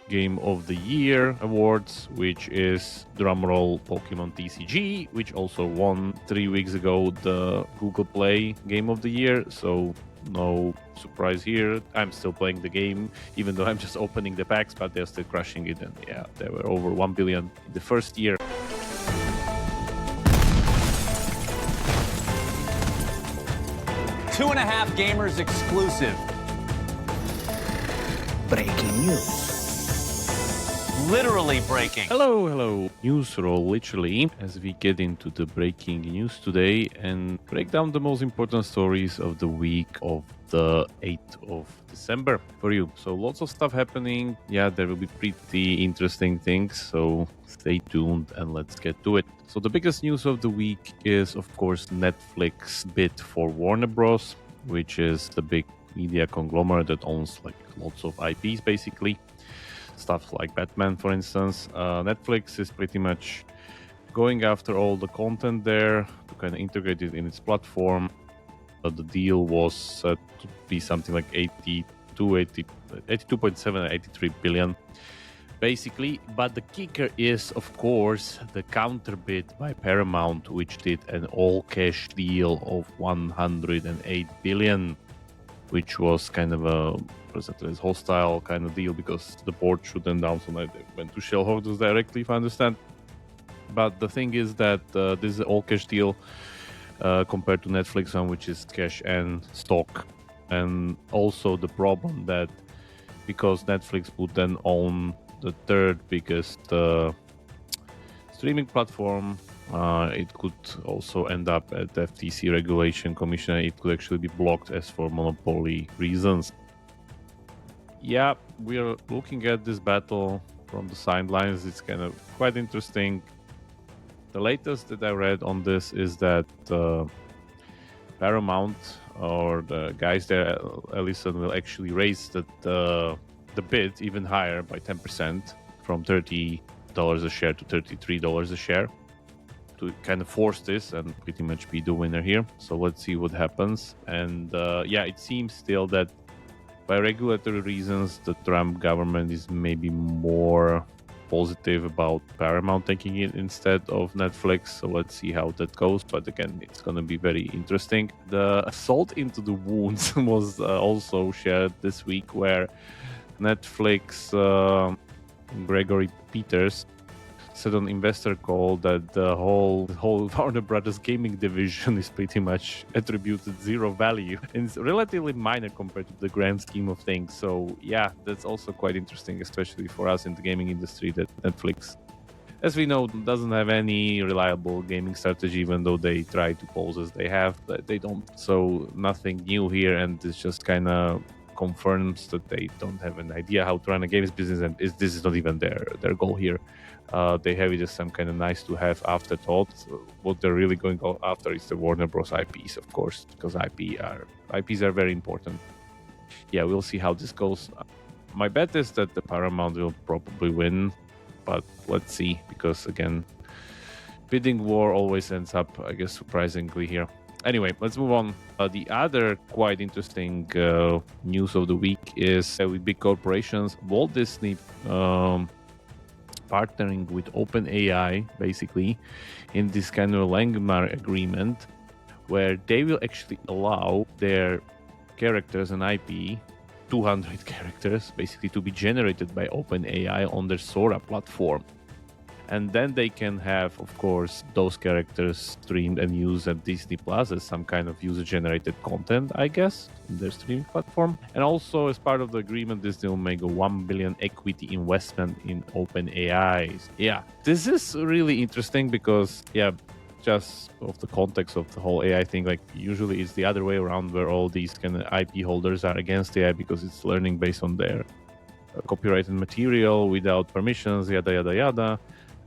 Game of the Year awards, which is drumroll Pokemon TCG, which also won 3 weeks ago the Google Play Game of the Year. So no surprise here. I'm still playing the game, even though I'm just opening the packs, but they're still crushing it. And yeah, they were over 1 billion in the first year. Two and a Half Gamers exclusive. Breaking news. Literally breaking. Hello. News roll, literally, as we get into the breaking news today and break down the most important stories of the week of the 8th of December for you. So lots of stuff happening. Yeah, there will be pretty interesting things. So stay tuned and let's get to it. So the biggest news of the week is, of course, Netflix bid for Warner Bros., which is the big media conglomerate that owns like lots of IPs, basically. Stuff like Batman, for instance. Netflix is pretty much going after all the content there to kind of integrate it in its platform. The deal was set to be something like 82.7, 83 billion, basically. But the kicker is, of course, the counterbid by Paramount, which did an all-cash deal of 108 billion, which was kind of a hostile kind of deal because the board should announce and they went to shareholders directly, if I understand. But the thing is that this is an all-cash deal compared to Netflix one, which is cash and stock. And also the problem that because Netflix would then own the third biggest streaming platform, it could also end up at the FTC regulation commission. It could actually be blocked as for monopoly reasons. Yeah, we are looking at this battle from the sidelines. It's kind of quite interesting. The latest that I read on this is that Paramount or the guys there, Ellison, will actually raise the bid even higher by 10% from $30 a share to $33 a share to kind of force this and pretty much be the winner here. So let's see what happens. And yeah, it seems still that by regulatory reasons, the Trump government is maybe more positive about Paramount taking it instead of Netflix. So let's see how that goes. But again, it's going to be very interesting. The salt into the wounds was also shared this week where Netflix Gregory Peters said on investor call that the whole Warner Brothers gaming division is pretty much attributed zero value. And it's relatively minor compared to the grand scheme of things. So yeah, that's also quite interesting, especially for us in the gaming industry, that Netflix, as we know, doesn't have any reliable gaming strategy, even though they try to pose as they have, but they don't. So nothing new here, and it's just kind of confirms that they don't have an idea how to run a games business, and this is not even their goal here. They have it as some kind of nice to have afterthought. So what they're really going after is the Warner Bros. IPs, of course, because IPs are very important. Yeah, we'll see how this goes. My bet is that the Paramount will probably win, but let's see, because again, bidding war always ends up, I guess, surprisingly here. Anyway, let's move on. The other quite interesting news of the week is with big corporations, Walt Disney partnering with OpenAI, basically, in this kind of landmark agreement, where they will actually allow their characters and IP, 200 characters, basically, to be generated by OpenAI on their Sora platform. And then they can have, of course, those characters streamed and used at Disney Plus as some kind of user-generated content, I guess, in their streaming platform. And also, as part of the agreement, Disney will make a $1 billion equity investment in OpenAI. Yeah, this is really interesting because, yeah, just of the context of the whole AI thing, like usually it's the other way around where all these kind of IP holders are against AI because it's learning based on their copyrighted material without permissions, yada, yada, yada.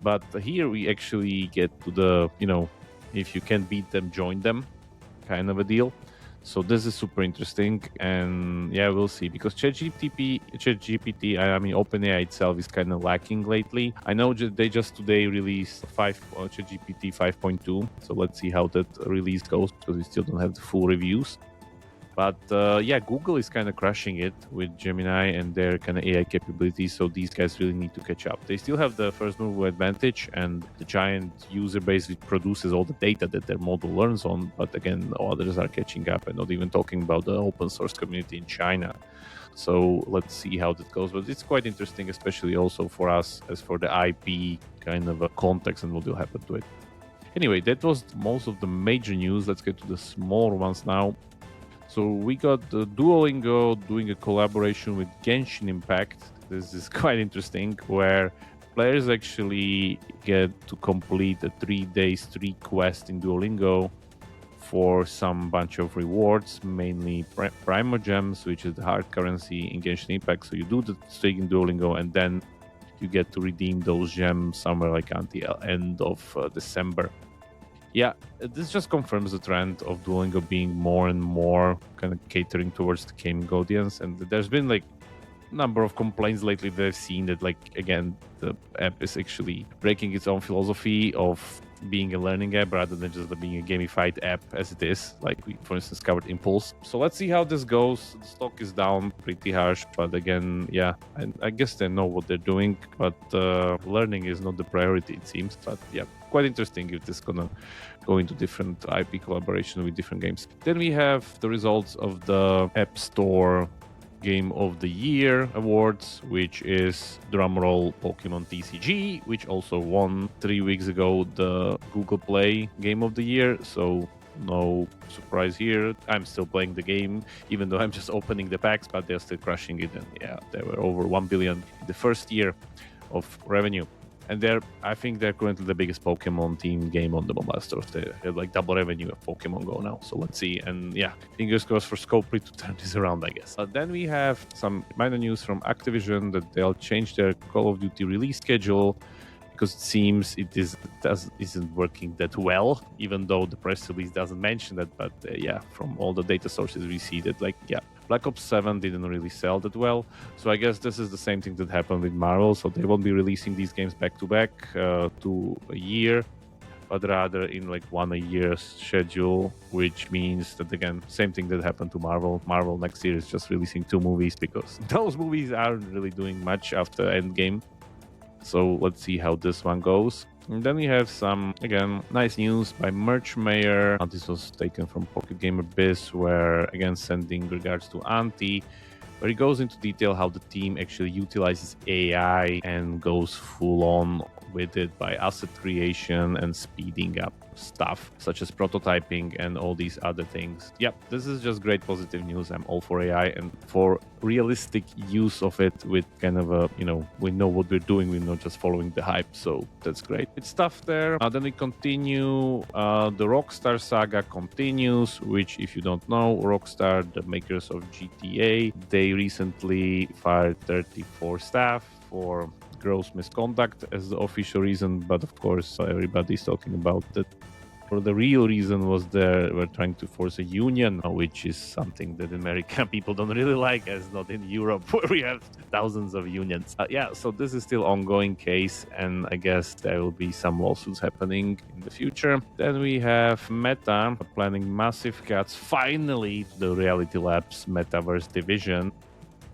But here we actually get to the, if you can beat them, join them kind of a deal. So this is super interesting. And yeah, we'll see. Because ChatGPT, OpenAI itself is kind of lacking lately. I know they just today released ChatGPT 5.2. So let's see how that release goes because we still don't have the full reviews. But yeah, Google is kind of crushing it with Gemini and their kind of AI capabilities. So these guys really need to catch up. They still have the first mover advantage and the giant user base which produces all the data that their model learns on. But again, others are catching up, and not even talking about the open source community in China. So let's see how that goes. But it's quite interesting, especially also for us as for the IP kind of a context and what will happen to it. Anyway, that was most of the major news. Let's get to the smaller ones now. So we got Duolingo doing a collaboration with Genshin Impact. This is quite interesting, where players actually get to complete a 3-day streak quest in Duolingo for some bunch of rewards, mainly Primo Gems, which is the hard currency in Genshin Impact. So you do the streak in Duolingo, and then you get to redeem those gems somewhere like until end of December. Yeah, this just confirms the trend of Duolingo being more and more kind of catering towards the gaming audience. And there's been like a number of complaints lately that I've seen that, like, again, the app is actually breaking its own philosophy of being a learning app rather than just being a gamified app as it is, like we, for instance, covered Impulse. So let's see how this goes. The stock is down pretty harsh, but again, yeah, I guess they know what they're doing, but learning is not the priority, it seems. But yeah, quite interesting if this is gonna go into different IP collaboration with different games. Then we have the results of the App Store Game of the Year awards, which is, drumroll, Pokemon TCG, which also won 3 weeks ago the Google Play Game of the Year. So no surprise here. I'm still playing the game, even though I'm just opening the packs, but they're still crushing it. And yeah, they were over 1 billion in the first year of revenue. And I think they're currently the biggest Pokemon team game on the mobile stores. They have like double revenue of Pokemon Go now. So let's see. And yeah, fingers crossed for Scopely to turn this around, I guess. Then we have some minor news from Activision that they'll change their Call of Duty release schedule because it seems isn't working that well, even though the press release doesn't mention that. But yeah, from all the data sources we see that, like, yeah, Black Ops 7 didn't really sell that well. So I guess this is the same thing that happened with Marvel. So they won't be releasing these games back to back to a year, but rather in like 1 a year schedule, which means that, again, same thing that happened to Marvel. Marvel next year is just releasing 2 movies because those movies aren't really doing much after Endgame. So let's see how this one goes. And then we have some, again, nice news by Merch Mayor. This was taken from Pocket Gamer Biz, where, again, sending regards to Antti, where he goes into detail how the team actually utilizes AI and goes full on with it by asset creation and speeding up stuff such as prototyping and all these other things. Yep, this is just great positive news. I'm all for AI and for realistic use of it with kind of a, we know what we're doing, we're not just following the hype, so that's great. It's stuff there. Then we continue. The Rockstar saga continues, which, if you don't know, Rockstar, the makers of GTA, they recently fired 34 staff for gross misconduct as the official reason, but of course everybody's talking about that. For the real reason was we're trying to force a union, which is something that American people don't really like, as not in Europe where we have thousands of unions. Yeah, so this is still ongoing case, and I guess there will be some lawsuits happening in the future. Then we have Meta planning massive cuts finally to the Reality Labs Metaverse division.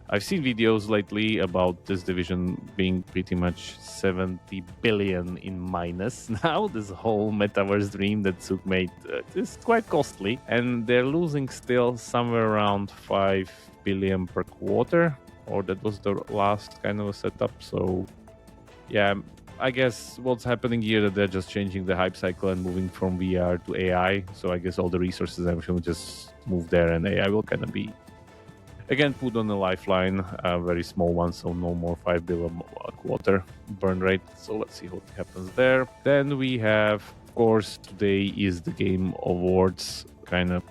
I've seen videos lately about this division being pretty much 70 billion in minus now. This whole metaverse dream that Suk made is quite costly, and they're losing still somewhere around 5 billion per quarter, or that was the last kind of a setup. So yeah, I guess what's happening here that they're just changing the hype cycle and moving from VR to AI. So I guess all the resources, everything will just move there, and AI will kind of be, again, put on a lifeline, a very small one, so no more 5 billion a quarter burn rate. So let's see what happens there. Then we have, of course, today is the Game Awards kind of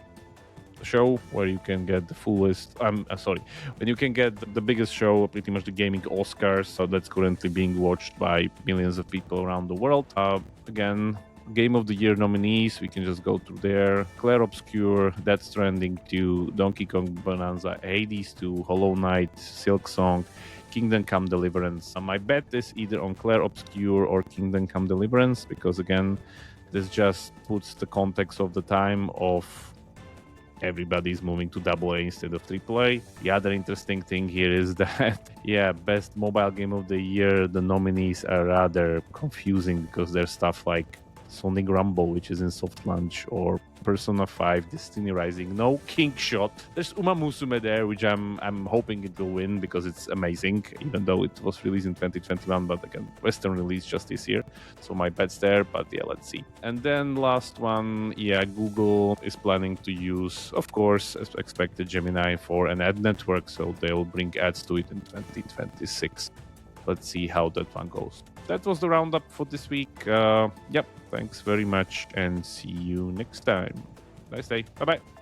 show where you can get the fullest, when you can get the biggest show, pretty much the gaming Oscars. So that's currently being watched by millions of people around the world. Again, Game of the Year nominees, we can just go through there. Clair Obscur, Death Stranding 2, Donkey Kong Bonanza, Hades 2, Hollow Knight, Silk Song, Kingdom Come Deliverance. My bet is either on Clair Obscur or Kingdom Come Deliverance, because again, this just puts the context of the time of everybody's moving to AA instead of AAA. The other interesting thing here is that, best mobile game of the year, the nominees are rather confusing because there's stuff like Sonic Rumble, which is in soft launch, or Persona 5, Destiny Rising, no King Shot. There's Uma Musume there, which I'm hoping it will win because it's amazing, even though it was released in 2021, but again, Western release just this year. So my bet's there, but let's see. And then last one, Google is planning to use, of course, as expected, Gemini for an ad network, so they'll bring ads to it in 2026. Let's see how that one goes. That was the roundup for this week. Thanks very much and see you next time. Nice day. Bye-bye.